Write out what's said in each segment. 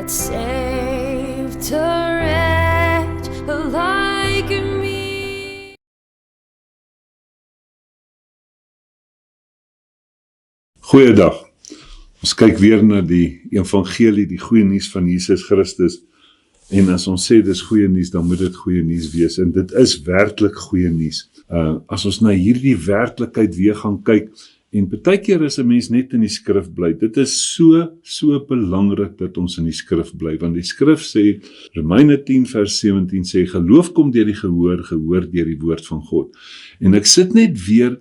that saved a wretch like me. Goeiedag. Ons kyk weer na die evangelie, die goeie nuus van Jesus Christus. En as ons sê dis goeie nuus, dan moet dit goeie nuus wees. En dit is werklik goeie nuus. As ons na hierdie werklikheid weer gaan kyk, en baie keer is 'n mens net in die skrif bly. Dit is so belangrik dat ons in die skrif bly, want die skrif sê, Romeine 10 vers 17 sê, geloof kom deur die gehoor, gehoor deur die woord van God. En ek sit net weer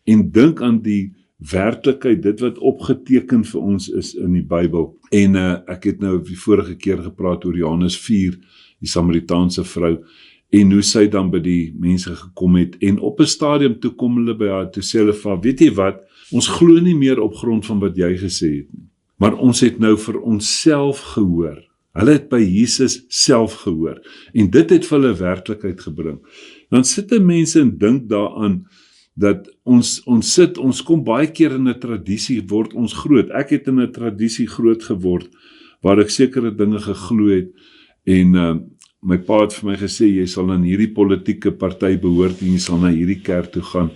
en dink aan die werklikheid, dit wat opgeteken vir ons is in die Bybel. En ek het nou die vorige keer gepraat oor Johannes 4, die Samaritaanse vrou, en hoe sy dan by die mense gekom het, en op 'n stadium toe kom hulle by haar, toe sê hulle van, weet jy wat, ons glo nie meer op grond van wat jy gesê het nie, maar ons het nou vir onsself gehoor. Hulle het by Jesus self gehoor, en dit het vir hulle werklikheid gebring. Dan sit mense en dink daaraan, dat ons kom baie keer in 'n tradisie, word ons groot. Ek het in 'n tradisie groot geword, waar ek sekere dinge geglo het, en my pa het vir my gesê, jy sal aan hierdie politieke party behoort, en jy sal na hierdie kerk toe gaan.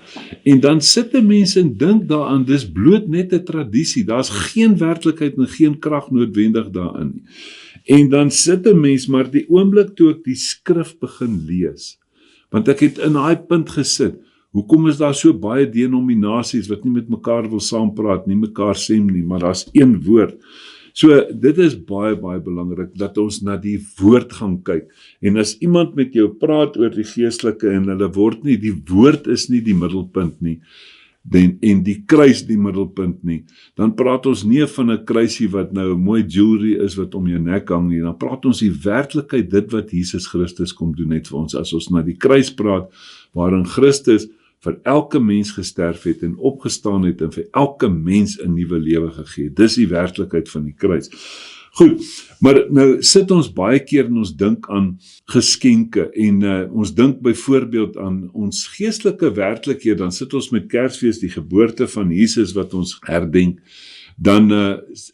En dan sit mense en dink daaraan, dis bloot net 'n tradisie, daar's geen werklikheid en geen krag noodwendig daarin nie. En dan sit 'n mens, maar die oomblik toe ek die skrif begin lees, want ek het in daai punt gesit, hoekom is daar so baie denominasies wat nie met mekaar wil saampraat, nie mekaar stem nie, maar daar's een woord. So dit is baie belangrik, dat ons na die woord gaan kyk. En as iemand met jou praat oor die geestelike, en hulle word nie, die woord is nie die middelpunt nie, en die kruis die middelpunt nie, dan praat ons nie van 'n kruisie wat nou 'n mooi jewelry is wat om jou nek hang nie, dan praat ons die werklikheid, dit wat Jesus Christus kom doen het vir ons. As ons na die kruis praat, waarin Christus vir elke mens gesterf het en opgestaan het en vir elke mens 'n nuwe lewe gegee. Dis die werklikheid van die kruis. Goed, maar nou sit ons baie keer en ons dink aan geskenke, en ons dink byvoorbeeld aan ons geestelike werklikheid, dan sit ons met Kersfees, die geboorte van Jesus wat ons herdenk, dan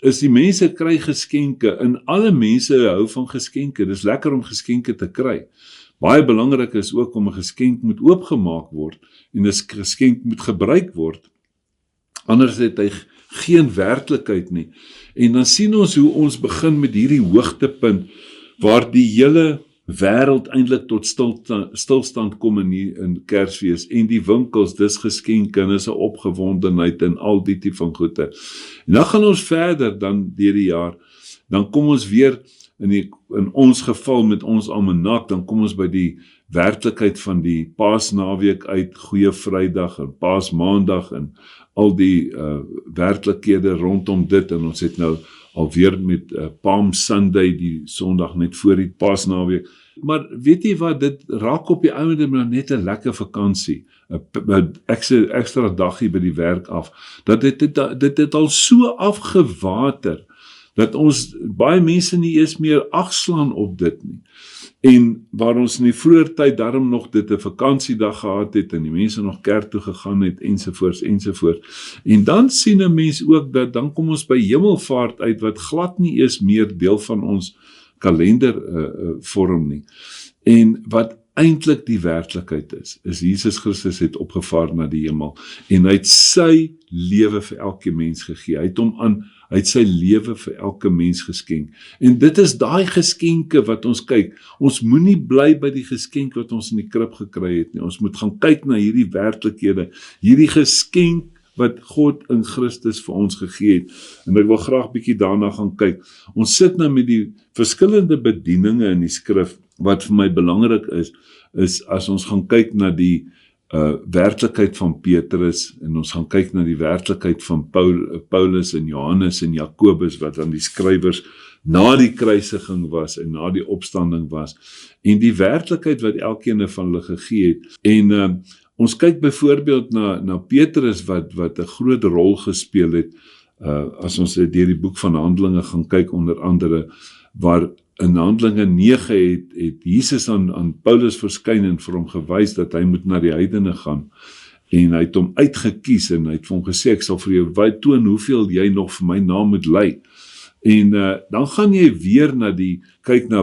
is die mense kry geskenke, en alle mense hou van geskenke, dis lekker om geskenke te kry. Baie belangrik is ook om 'n geskenk moet oopgemaak word, en 'n geskenk moet gebruik word, anders het hy geen werklikheid nie. En dan sien ons hoe ons begin met hierdie hoogtepunt, waar die hele wêreld eintlik tot stilstand kom in Kersfees, en die winkels, dis geskenke, en is 'n opgewondenheid, en al die tipe van goede. En dan gaan ons verder dan deur die jaar, dan kom ons weer, in ons geval met ons almanak, dan kom ons by die werklikheid van die Paasnaweek uit, Goeie Vrydag en Paasmaandag, en al die werklikhede rondom dit, en ons het nou alweer met Palm Sunday, die Sondag net voor die Paasnaweek. Maar weet jy wat, dit raak op die einde maar net 'n lekker vakansie, 'n ekstra dagie by die werk af, dat dit het al so afgewater, dat ons baie mense nie eens meer agslaan op dit nie. En waar ons in die vroeër tyd daarom nog dit 'n vakansiedag gehad het, en die mense nog kerk toe gegaan het, ensovoorts. En dan sien 'n mens ook dat, dan kom ons by Hemelvaart uit, wat glad nie eens meer deel van ons kalender vorm nie. En wat eintlik die werklikheid is Jesus Christus het opgevaar na die hemel, en hy het sy lewe vir elke mens gegee. Hy het sy lewe vir elke mens geskenk. En dit is daai geskenke wat ons kyk. Ons moenie bly by die geskenk wat ons in die krib gekry het nie. Ons moet gaan kyk na hierdie werklikhede, hierdie geskenk wat God in Christus vir ons gegee het. En ek wil graag bietjie daarna gaan kyk. Ons sit nou met die verskillende bedieninge in die skrif, wat vir my belangrik is as ons gaan kyk na die werklikheid van Petrus, en ons gaan kyk na die werklikheid van Paulus en Johannes en Jakobus, wat dan die skrywers na die kruisiging was en na die opstanding was, en die werklikheid wat elkeen van hulle gegee het. En ons kyk byvoorbeeld na Petrus wat 'n groot rol gespeel het, as ons deur die boek van Handelinge gaan kyk, onder andere, waar in Handelinge 9 het Jesus aan Paulus verskyn en vir hom gewys dat hy moet na die heidene gaan, en hy het hom uitgekies, en hy het vir hom gesê, ek sal vir jou toon hoeveel jy nog vir my naam moet ly. En dan gaan jy weer kyk na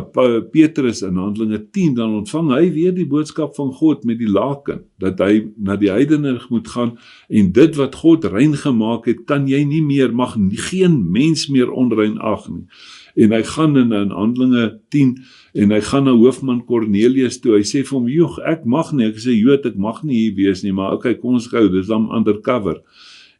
Petrus in Handelinge 10, dan ontvang hy weer die boodskap van God met die laken, dat hy na die heidene moet gaan, en dit wat God rein gemaak het, kan jy nie meer, mag geen mens meer onrein ag nie. En hy gaan in Handelinge 10, en hy gaan na hoofman Cornelius toe, hy sê vir hom, joh, ek mag nie, ek sê, Jood, ek mag nie hier wees nie, maar okay, kom ons gou, dis dan undercover.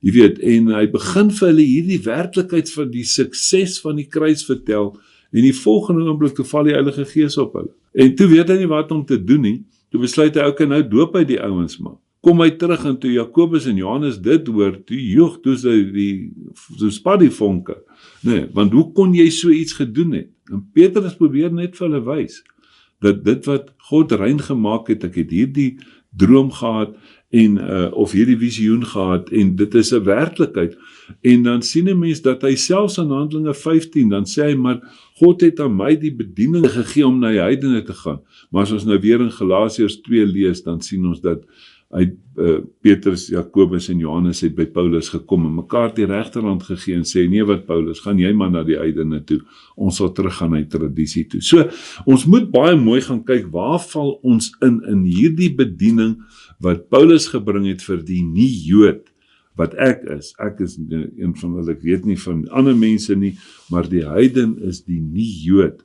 Jy weet, en hy begin vir hulle hierdie werklikheid van die sukses van die kruis vertel, en die volgende oomblik toe val die Heilige Gees op hulle. En toe weet hy nie wat om te doen nie, toe besluit hy, okay, nou doop hy die ouens maar. Kom hy terug en toe Jakobus en Johannes dit hoor, toe spat die vonke. Nee, want hoe kon jy so iets gedoen het? En Petrus probeer net vir hulle wys, dat dit wat God rein gemaak het, ek het hierdie droom gehad, of hierdie visioen gehad, en dit is 'n werklikheid. En dan sien 'n mens dat hy selfs in Handelinge 15, dan sê hy, maar God het aan my die bediening gegee om na die heidene te gaan. Maar as ons nou weer in Galasiërs 2 lees, dan sien ons dat Petrus, Jakobus en Johannes het by Paulus gekom en mekaar die regterhand gegee en sê, nee wat Paulus, gaan jy maar na die heidene toe, ons sal teruggaan na die tradisie toe. So, ons moet baie mooi gaan kyk, waar val ons in hierdie bediening wat Paulus gebring het vir die nie-Jood, wat ek is een van hulle, ek weet nie van ander mense nie, maar die heiden is die nie-Jood,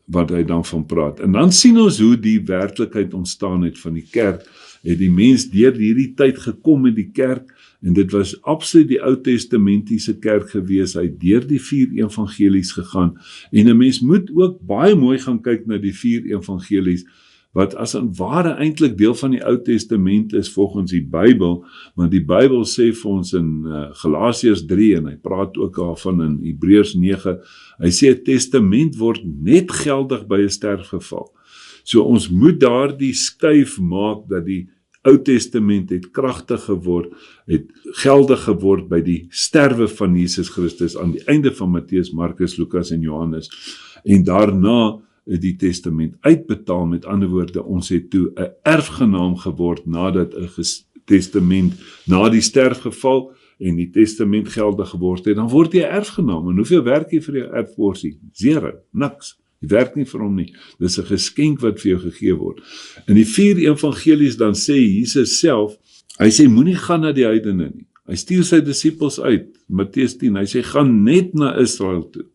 wat hy dan van praat. En dan sien ons hoe die werklikheid ontstaan het van die kerk, het die mens deur hierdie tyd gekom met die kerk, en dit was absoluut die Ou Testamentiese kerk gewees, hy het deur die 4 evangelies gegaan, en 'n mens moet ook baie mooi gaan kyk na die 4 evangelies, wat as 'n ware eintlik deel van die Ou Testament is volgens die Bybel, want die Bybel sê vir ons in Galasiërs 3, en hy praat ook daarvan in Hebreërs 9, hy sê 'n testament word net geldig by 'n sterfgeval. So ons moet daardie skuif maak, dat die Ou Testament het kragtig geword, het geldig geword by die sterwe van Jesus Christus, aan die einde van Matteus, Markus, Lukas en Johannes, en daarna die testament uitbetaal, met ander woorde, ons het toe 'n erfgenaam geword, nadat 'n testament, na die sterfgeval, en die testament geldig geword het, dan word jy erfgenaam, en hoeveel werk jy vir jou erfporsie? 0, niks. Jy werk nie vir hom nie. Dis 'n geskenk wat vir jou gegee word. In die 4 evangelies dan sê Jesus self, hy sê, moenie gaan na die heidene nie. Hy stuur sy disippels uit, Matteus 10, hy sê, gaan net na Israel toe,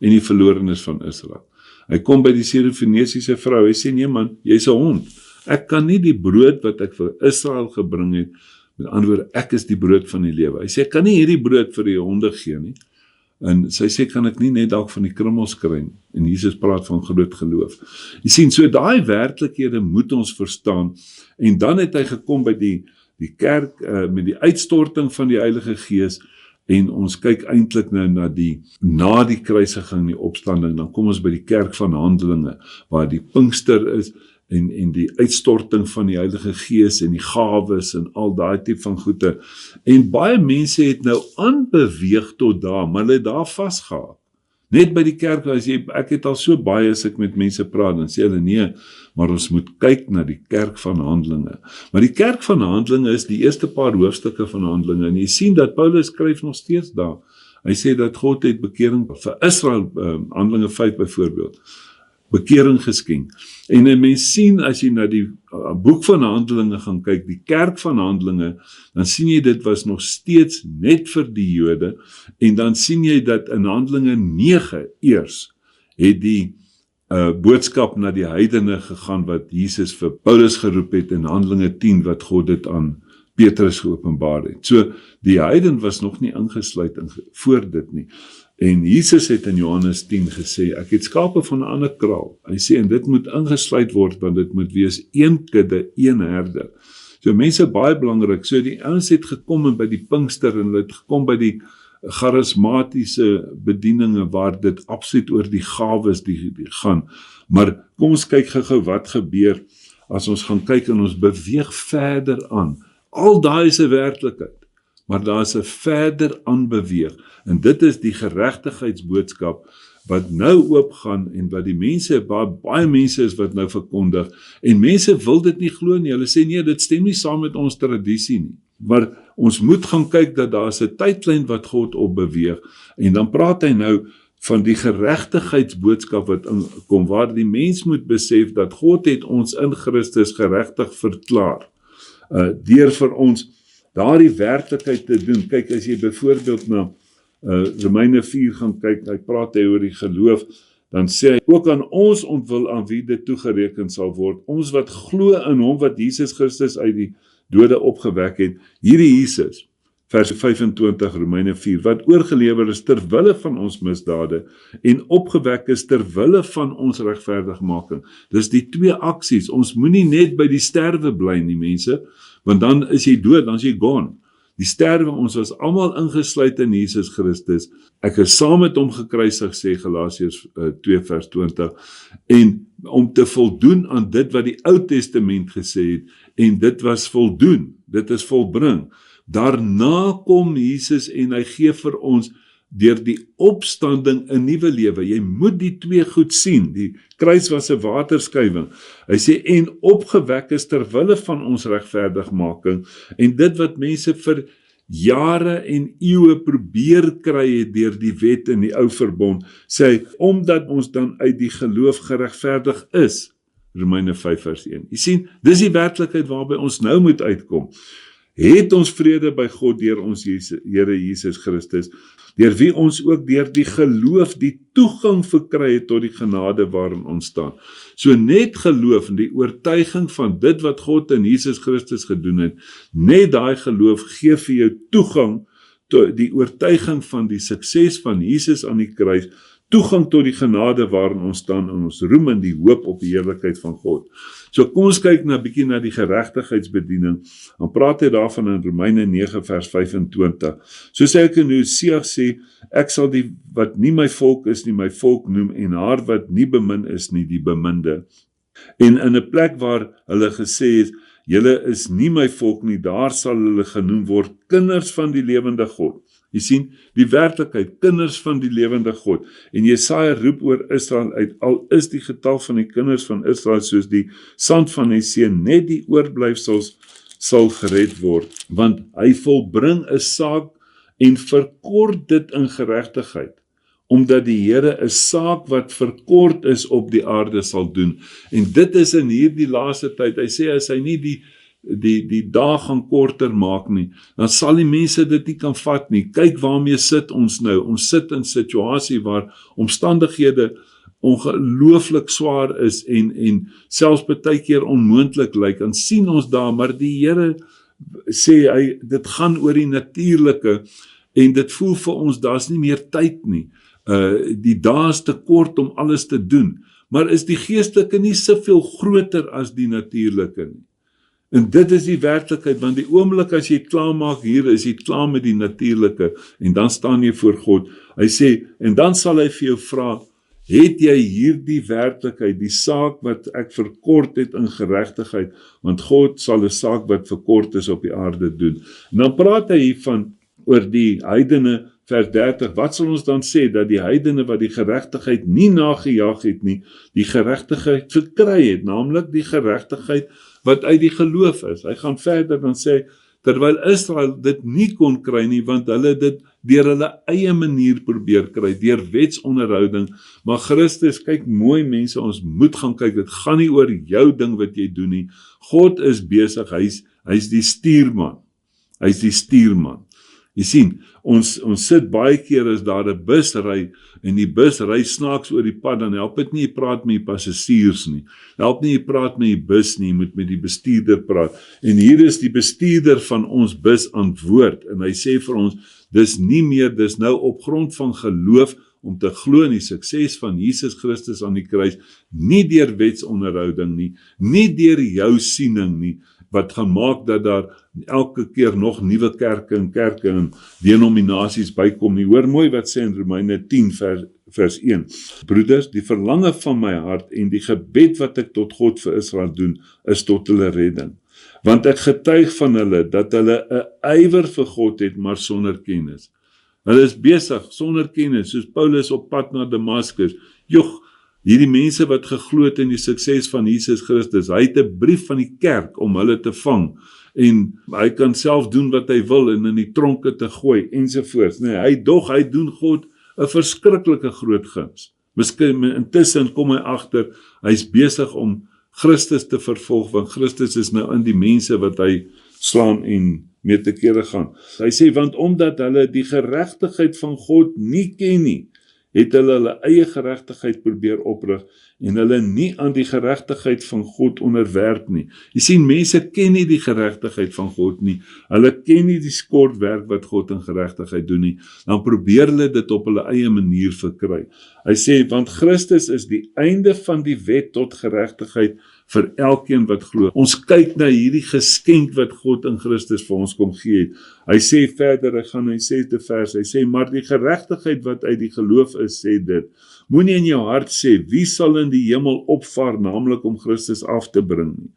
en die verlorenes van Israel. Hy kom by die Sirofenisiese vrou, hy sê, nee man, jy's 'n hond. Ek kan nie die brood wat ek vir Israel gebring het, met ander woorde, ek is die brood van die lewe. Hy sê, ek kan nie hierdie brood vir die honde gee nie. En sy sê, kan ek nie net dalk van die krummels kry nie? En Jesus praat van groot geloof. Jy sien, so daai werklikhede moet ons verstaan, en dan het hy gekom by die kerk, met die uitstorting van die Heilige Gees, en ons kyk eintlik nou na die kruisiging, die opstanding, dan kom ons by die kerk van Handelinge, waar die Pinkster is, en die uitstorting van die Heilige Gees, en die gawes, en al daai tipe van goede, en baie mense het nou aanbeweeg tot daar, maar hulle het daar vasgehaak. Net by die kerk, ek het al so baie, as ek met mense praat, dan sê hulle, nee, maar ons moet kyk na die kerk van Handelinge. Maar die kerk van Handelinge is die eerste paar hoofstukke van Handelinge, en jy sien dat Paulus skryf nog steeds daar. Hy sê dat God het bekering vir Israel, Handelinge 5 byvoorbeeld, bekering geskenk. En 'n mens sien, as jy na die boek van Handelinge gaan kyk, die kerk van Handelinge, dan sien jy dit was nog steeds net vir die Jode, en dan sien jy dat in Handelinge 9 eers het die boodskap na die heidene gegaan, wat Jesus vir Paulus geroep het, in Handelinge 10, wat God dit aan Petrus geopenbaar het. So, die heiden was nog nie ingesluit voor dit nie. En Jesus het in Johannes 10 gesê, ek het skape van 'n ander kraal. Hy sê, en dit moet ingesluit word, want dit moet wees een kudde, een herder. So mense, baie belangrik, so die ouens het gekom by die Pinkster, en hulle het gekom by die charismatiese bedieninge, waar dit absoluut oor die gawes die gaan. Maar kom ons kyk gou wat gebeur, as ons gaan kyk, en ons beweeg verder aan. Al daai is 'n werklikheid, maar daar is 'n verder aanbeweeg, en dit is die geregtigheidsboodskap, wat nou oopgaan, en wat die mense, baie mense is wat nou verkondig, en mense wil dit nie glo nie, hulle sê, nee, dit stem nie saam met ons tradisie nie. Maar ons moet gaan kyk dat daar is 'n tydlyn wat God opbeweeg, en dan praat hy nou van die geregtigheidsboodskap wat inkom, waar die mens moet besef dat God het ons in Christus geregtig verklaar, deur vir ons daardie werklikheid te doen. Kyk, as jy byvoorbeeld na Romeine 4 gaan kyk, hy praat oor die geloof, dan sê hy, ook aan ons ontwil aan wie dit toegereken sal word, ons wat glo in hom wat Jesus Christus uit die dode opgewek het, hierdie Jesus, vers 25 Romeine 4, wat oorgelewer is terwille van ons misdade en opgewek is terwille van ons regverdigmaking. Dis die twee aksies. Ons moenie net by die sterwe bly nie, mense, want dan is jy dood, dan is jy gone. Die sterwe, ons was almal ingesluit in Jesus Christus. Ek is saam met hom gekruisig, sê Galasiërs 2 vers 20, en om te voldoen aan dit wat die Ou Testament gesê het, en dit was voldoen, dit is volbring. Daarna kom Jesus en hy gee vir ons deur die opstanding 'n nuwe lewe. Jy moet die twee goed sien. Die kruis was 'n waterskuiwing. Hy sê, en opgewek is terwille van ons regverdigmaking, en dit wat mense vir jare en eeue probeer kry het deur die wet in die ou verbond, sê hy, omdat ons dan uit die geloof geregverdig is. Romeine 5 vers 1. Jy sien, dis die werklikheid waarby ons nou moet uitkom. Het ons vrede by God deur ons Here Jesus Christus, deur wie ons ook deur die geloof die toegang verkry het tot die genade waarin ons staan. So net geloof en die oortuiging van dit wat God in Jesus Christus gedoen het, net daai geloof gee vir jou toegang tot die oortuiging van die sukses van Jesus aan die kruis, toegang tot die genade waarin ons staan en ons roem in die hoop op die heerlikheid van God. So kom ons kyk bietjie na die geregtigheidsbediening. Dan praat hy daarvan in Romeine 9 vers 25. So sê ek in Hosea sê, ek sal die wat nie my volk is nie, my volk noem, en haar wat nie bemin is nie, die beminde. En in 'n plek waar hulle gesê het, julle is nie my volk nie, daar sal hulle genoem word, kinders van die lewende God. Jy sien, die werklikheid, kinders van die lewende God. En Jesaja roep oor Israel uit, al is die getal van die kinders van Israel soos die sand van die see, net die oorblyfsels sal gered word, want hy volbring 'n saak en verkort dit in geregtigheid, omdat die Here 'n saak wat verkort is op die aarde sal doen. En dit is in hierdie laaste tyd, hy sê, as hy nie die dae gaan korter maak nie, dan sal die mense dit nie kan vat nie. Kyk waarmee sit ons nou. Ons sit in 'n situasie waar omstandighede ongelooflik swaar is en selfs baie keer onmoontlik lyk. En sien ons daar, maar die Here sê hy, dit gaan oor die natuurlike, en dit voel vir ons, daar's nie meer tyd nie. Die dae is te kort om alles te doen. Maar is die geestelike nie soveel groter as die natuurlike nie? En dit is die werklikheid, want die oomblik as jy klaar maak hier, is jy klaar met die natuurlike, en dan staan jy voor God. Hy sê, en dan sal hy vir jou vra, het jy hierdie werklikheid, die saak wat ek verkort het in geregtigheid, want God sal 'n saak wat verkort is op die aarde doen. En dan praat hy hiervan oor die heidene, vers 30, wat sal ons dan sê, dat die heidene wat die geregtigheid nie nagejaag het nie, die geregtigheid verkry het, naamlik die geregtigheid wat uit die geloof is. Hy gaan verder dan sê, terwyl Israel dit nie kon kry nie, want hulle dit deur hulle eie manier probeer kry, deur wetsonderhouding, maar Christus, kyk mooi mense, ons moet gaan kyk, dit gaan nie oor jou ding wat jy doen nie, God is besig, hy's die stuurman, hy's die stuurman. Jy sien, ons sit baie keer as daar 'n bus ry, en die bus ry snaaks oor die pad, dan help dit nie, jy praat met die passasiers nie, help nie, jy praat met die bus nie, jy moet met die bestuurder praat, en hier is die bestuurder van ons bus antwoord, en hy sê vir ons, dis nie meer, dis nou op grond van geloof, om te glo in die sukses van Jesus Christus aan die kruis, nie deur wetsonderhouding nie, nie deur jou siening nie, wat gaan maak dat daar elke keer nog nuwe kerke en denominasies bykom nie. Hoor mooi wat sê in Romeine 10 vers 1. Broeders, die verlange van my hart en die gebed wat ek tot God vir Israel doen, is tot hulle redding. Want ek getuig van hulle, dat hulle 'n ywer vir God het, maar sonder kennis. Hulle is besig, sonder kennis, soos Paulus op pad na Damaskus. Hierdie mense wat geglo het in die sukses van Jesus Christus, hy het 'n brief van die kerk om hulle te vang, en hy kan self doen wat hy wil en in die tronke te gooi ensovoorts. Nee, hy doen God 'n verskriklike groot guns. Miskien intussen kom hy agter, hy's besig om Christus te vervolg, want Christus is nou in die mense wat hy slaan en mee te kere gaan. Hy sê, want omdat hulle die geregtigheid van God nie ken nie, het hulle eie geregtigheid probeer oprig en hulle nie aan die geregtigheid van God onderwerp nie. Jy sien, mense ken nie die geregtigheid van God nie. Hulle ken nie die skortwerk wat God in geregtigheid doen nie. Dan probeer hulle dit op hulle eie manier verkry. Hy sê, want Christus is die einde van die wet tot geregtigheid vir elkeen wat glo. Ons kyk na hierdie geskenk wat God in Christus vir ons kom gee het. Hy sê verder, hy sê te vers, hy sê, maar die geregtigheid wat uit die geloof is, sê dit, moenie in jou hart sê, wie sal in die hemel opvaar, naamlik om Christus af te bring nie,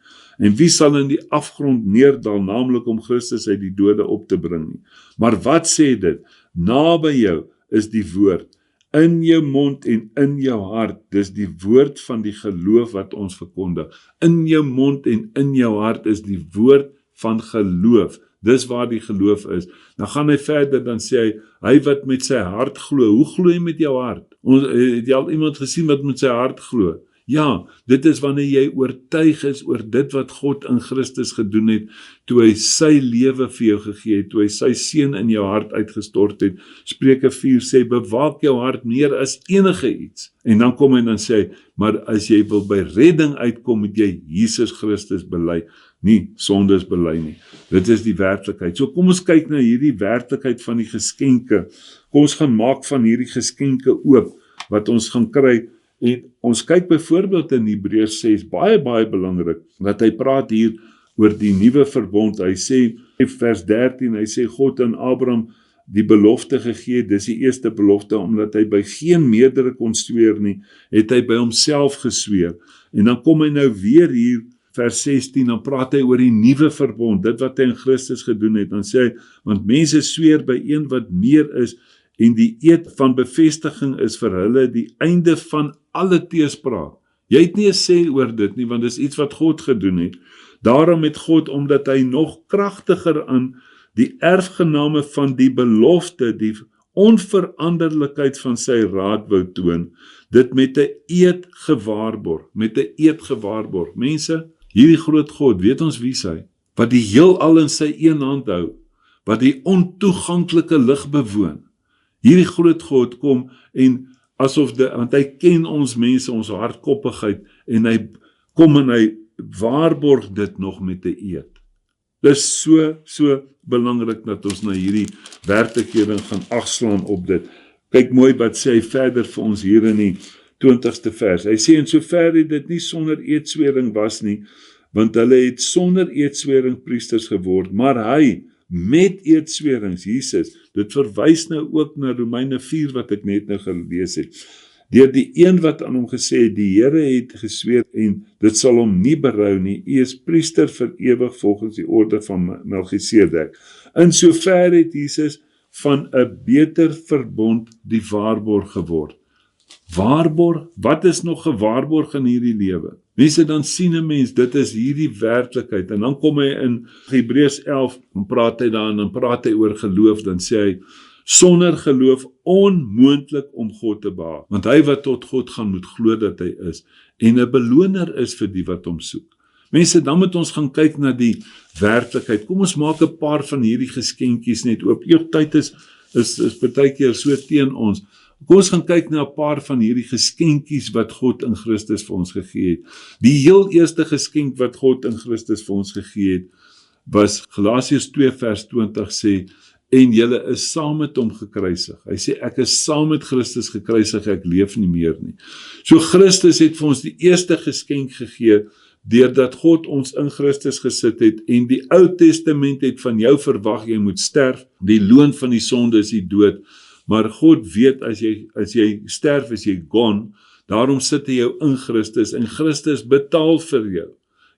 en wie sal in die afgrond neerdal, naamlik om Christus uit die dode op te bring nie. Maar wat sê dit? Naby jou is die woord, in jou mond en in jou hart, dis die woord van die geloof wat ons verkondig. In jou mond en in jou hart is die woord van geloof. Dis waar die geloof is. Dan gaan hy verder, dan sê hy wat met sy hart glo. Hoe glo jy met jou hart? Het jy al iemand gesien wat met sy hart glo? Ja, dit is wanneer jy oortuig is oor dit wat God in Christus gedoen het, toe hy sy lewe vir jou gegee het, toe hy sy seun in jou hart uitgestort het. Spreuke 4 sê, bewaak jou hart meer as enige iets. En dan kom hy en dan sê, maar as jy wil by redding uitkom, moet jy Jesus Christus bely, nie sondes bely nie. Dit is die werklikheid. So kom ons kyk na hierdie werklikheid van die geskenke. Kom ons gaan maak van hierdie geskenke oop, wat ons gaan kry. En ons kyk byvoorbeeld in Hebreërs 6, baie belangrik, dat hy praat hier oor die nuwe verbond. Hy sê, vers 13, hy sê, God aan Abraham die belofte gegee, dis die eerste belofte, omdat hy by geen meerdere kon sweer nie, het hy by homself gesweer. En dan kom hy nou weer hier, vers 16, dan praat hy oor die nuwe verbond, dit wat hy in Christus gedoen het. Dan sê hy, want mense sweer by een wat meer is, en die eed van bevestiging is vir hulle die einde van alle teespraak. Jy het nie 'n sê oor dit nie, want dis iets wat God gedoen het. Daarom het God, omdat hy nog kragtiger aan die erfgename van die belofte, die onveranderlikheid van sy raad wou toon, dit met 'n eed gewaarborg. Mense, hierdie groot God, weet ons wie hy? Wat die heelal in sy een hand hou, wat die ontoeganklike lig bewoon. Hierdie groot God kom en want hy ken ons mense, ons hardkoppigheid, en hy kom en hy waarborg dit nog met 'n eed. Dis so belangrik dat ons na hierdie werklikhede gaan agslaan op dit. Kyk mooi wat sê hy verder vir ons hier in die 20ste vers. Hy sê, en sover dit nie sonder eedswering was nie, want hulle het sonder eedswering priesters geword, maar hy met eedswerings, Jesus, dit verwys nou ook na Romeine 4 wat ek net nou gelees het. Deur die een wat aan hom gesê het, die Here het gesweer en dit sal hom nie berou nie, u is priester vir ewig volgens die orde van Melchisedek. In sover het Jesus van 'n beter verbond die waarborg geword. Waarborg, wat is nog gewaarborg in hierdie lewe? Mense, dan sien 'n mens, dit is hierdie werklikheid, en dan kom hy in Hebreërs 11, dan praat hy oor geloof, dan sê hy, sonder geloof onmoontlik om God te behaag, want hy wat tot God gaan moet glo dat hy is, en 'n beloner is vir die wat hom soek. Mense, dan moet ons gaan kyk na die werklikheid. Kom ons maak 'n paar van hierdie geskenkies net oop. Tyd is partykeer so teen ons. Kom ons gaan kyk na 'n paar van hierdie geskenkies wat God in Christus vir ons gegee het. Die heel eerste geskenk wat God in Christus vir ons gegee het, was Galasiërs 2 vers 20 sê, en julle is saam met hom gekruisig. Hy sê, ek is saam met Christus gekruisig, ek leef nie meer nie. So Christus het vir ons die eerste geskenk gegee, deurdat God ons in Christus gesit het, en die Ou Testament het van jou verwag, jy moet sterf, die loon van die sonde is die dood, maar God weet, as jy sterf, is jy gone, daarom sit hy jou in Christus, en Christus betaal vir jou.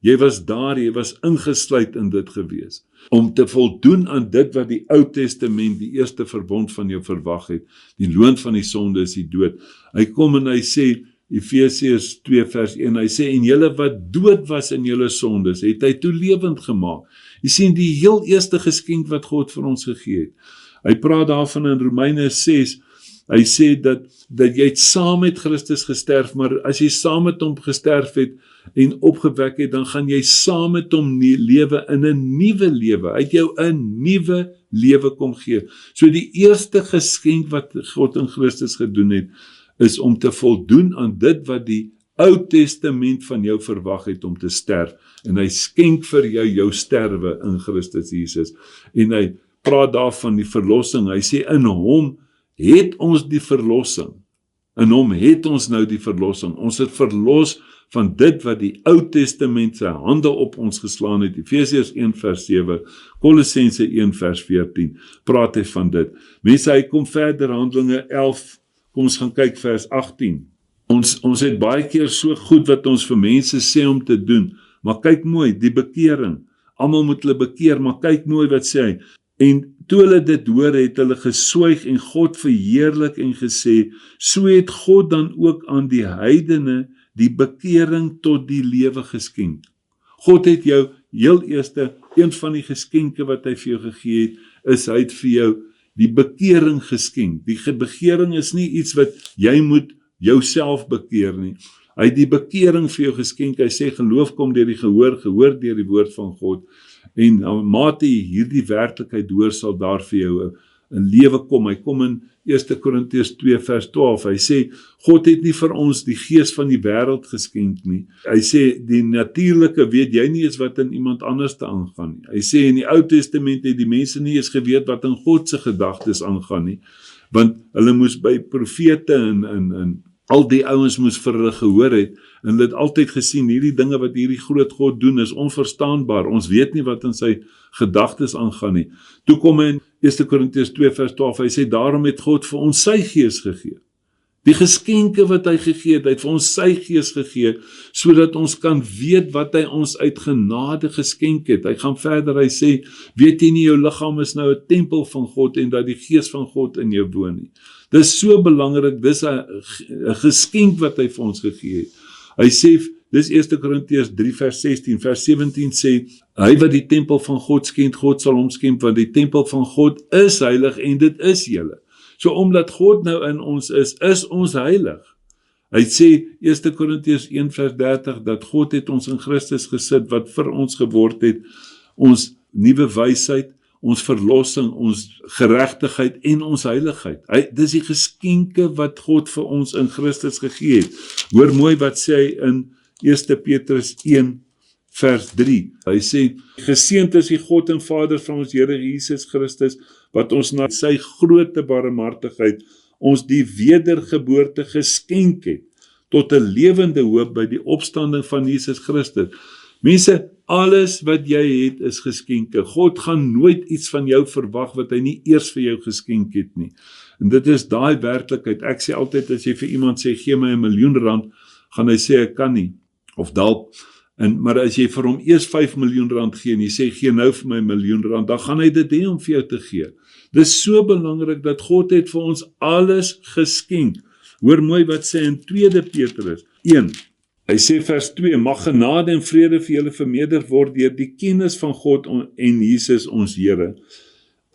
Jy was daar, jy was ingesluit in dit gewees, om te voldoen aan dit wat die Ou Testament, die eerste verbond van jou verwag het, die loon van die sonde is die dood. Hy kom en hy sê, Efesiërs 2 vers 1, hy sê, en julle wat dood was in julle sondes, het hy toe lewend gemaak. Jy sien die heel eerste geskenk wat God vir ons gegee het. Hy praat daarvan in Romeine 6, hy sê dat jy het saam met Christus gesterf, maar as jy saam met hom gesterf het en opgewek het, dan gaan jy saam met hom lewe in 'n nuwe lewe. Hy het jou 'n nuwe lewe kom gee. So die eerste geskenk wat God in Christus gedoen het, is om te voldoen aan dit wat die Ou Testament van jou verwag het om te sterf. En hy skenk vir jou sterwe in Christus Jesus. En hy praat daarvan die verlossing. Hy sê in hom het ons die verlossing. In hom het ons nou die verlossing. Ons het verlos van dit wat die Ou Testament sy hande op ons geslaan het. Efesiërs 1 vers 7, Kolossense 1 vers 14, praat hy van dit. Mense, hy kom verder, Handelinge 11, kom ons gaan kyk vers 18. Ons het baie keer so goed wat ons vir mense sê om te doen, maar kyk mooi, die bekering. Almal moet hulle bekeer, maar kyk mooi wat sê hy. En toe hulle dit hoor, het hulle geswyg en God verheerlik en gesê, so het God dan ook aan die heidene die bekering tot die lewe geskenk. God het jou heel eerste, een van die geskenke wat hy vir jou gegee het, is hy het vir jou die bekering geskenk. Die bekering is nie iets wat jy moet jouself bekeer nie. Hy het die bekering vir jou geskenk. Hy sê geloof kom deur die gehoor, gehoor deur die woord van God. En mate hierdie werklikheid hoor, sal daar vir jou 'n lewe kom. Hy kom in 1 Korintiërs 2 vers 12. Hy sê God het nie vir ons die gees van die wêreld geskenk nie. Hy sê die natuurlike weet jy nie eens wat in iemand anders te aangaan nie. Hy sê in die Ou Testament het die mense nie eens geweet wat in God se gedagtes aangaan nie. Want hulle moes by profete en al die ouens moes vir hulle gehoor het, en hulle het altyd gesien, hierdie dinge wat hierdie groot God doen is onverstaanbaar, ons weet nie wat in sy gedagtes aangaan nie. Toe kom hy in 1 Korintiërs 2 vers 12, hy sê, daarom het God vir ons sy gees gegee. Die geskenke wat hy gegee het, hy het vir ons sy gees gegee, sodat ons kan weet wat hy ons uit genade geskenk het. Hy gaan verder, hy sê, weet jy nie, jou liggaam is nou 'n tempel van God, en dat die gees van God in jou woon nie. Dis so belangrik, dis 'n geskenk wat hy vir ons gegee het. Hy sê, dis 1 Korintiërs 3 vers 16, vers 17 sê, hy wat die tempel van God skend, God sal hom skenk, want die tempel van God is heilig, en dit is julle. So omdat God nou in ons is ons heilig. Hy sê, 1 Korintiërs 1 vers 30, dat God het ons in Christus gesit, wat vir ons geword het, ons nuwe wysheid, ons verlossing, ons geregtigheid en ons heiligheid. Dis die geskenke wat God vir ons in Christus gegee het. Hoor mooi wat sê hy in 1 Petrus 1 vers 3. Hy sê, geseënd is die God en Vader van ons Here Jesus Christus, wat ons na sy groote barmhartigheid ons die wedergeboorte geskenk het, tot 'n lewende hoop by die opstanding van Jesus Christus. Mense, alles wat jy het is geskenke. God gaan nooit iets van jou verwag wat hy nie eers vir jou geskenk het nie. En dit is daai werklikheid. Ek sê altyd, as jy vir iemand sê, gee my 1 miljoen rand, gaan hy sê, ek kan nie. Of dalk, maar as jy vir hom eers 5 miljoen rand gee, en jy sê, gee nou vir my 1 miljoen rand, dan gaan hy dit hê om vir jou te gee. Dit is so belangrik dat God het vir ons alles geskenk. Hoor mooi wat sê in 2 Petrus 1. Hy sê vers 2, mag genade en vrede vir julle vermeerder word deur die kennis van God en Jesus ons Here.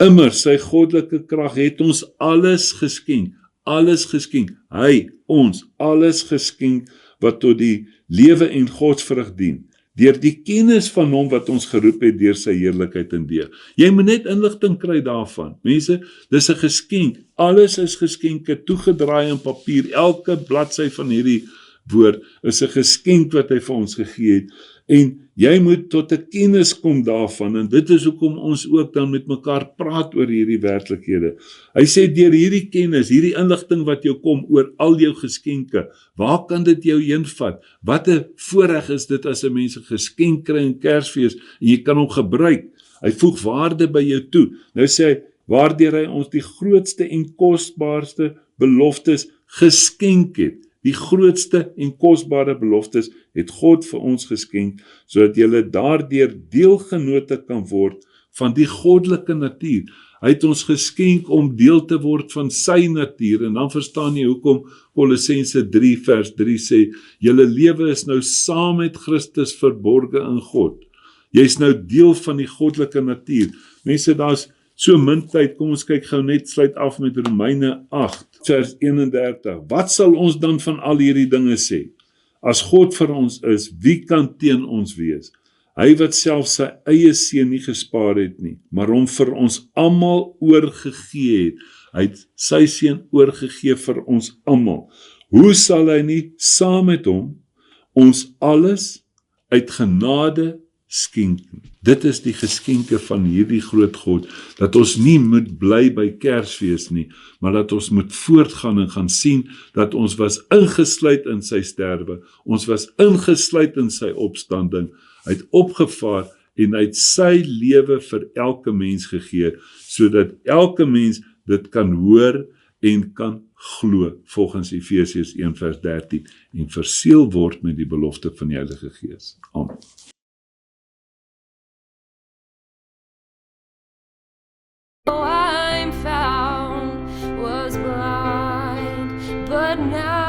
Immer sy goddelike krag het ons alles geskenk. Alles geskenk. Hy, ons, alles geskenk wat tot die lewe en godsvrug dien. Deur die kennis van hom wat ons geroep het deur sy heerlikheid en deeg. Jy moet net inligting kry daarvan. Mense, dis 'n geskenk. Alles is geskenke, toegedraai in papier. Elke bladsy van hierdie woord is 'n geskenk wat hy vir ons gegee het. En jy moet tot 'n kennis kom daarvan, en dit is hoekom ons ook dan met mekaar praat oor hierdie werklikhede. Hy sê, deur hierdie kennis, hierdie inligting wat jou kom oor al jou geskenke, waar kan dit jou heen vat? Wat 'n voorreg is dit as 'n mens 'n geskenk kry in Kersfees, en jy kan hom gebruik. Hy voeg waarde by jou toe. Nou sê hy, waardeur hy ons die grootste en kosbaarste beloftes geskenk het. Die grootste en kosbare beloftes het God vir ons geskenk, sodat julle daardeur deelgenote kan word van die goddelike natuur. Hy het ons geskenk om deel te word van sy natuur, en dan verstaan jy hoekom Kolossense 3 vers 3 sê, julle lewe is nou saam met Christus verborge in God. Jy's nou deel van die goddelike natuur. Mense, daar's so min tyd, kom ons kyk gou net, sluit af met Romeine 8, vers 31. Wat sal ons dan van al hierdie dinge sê? As God vir ons is, wie kan teen ons wees? Hy wat self sy eie seun nie gespaar het nie, maar hom vir ons almal oorgegee het. Hy het sy seun oorgegee vir ons almal. Hoe sal hy nie saam met hom ons alles uit genade skenk nie? Dit is die geskenke van hierdie groot God, dat ons nie moet bly by Kersfees nie, maar dat ons moet voortgaan en gaan sien dat ons was ingesluit in sy sterwe, ons was ingesluit in sy opstanding, hy het opgevaar en hy het sy lewe vir elke mens gegee, sodat elke mens dit kan hoor en kan glo, volgens Efesiërs 1 vers 13, en verseël word met die belofte van die Heilige Gees. Amen. I'm found was blind, but now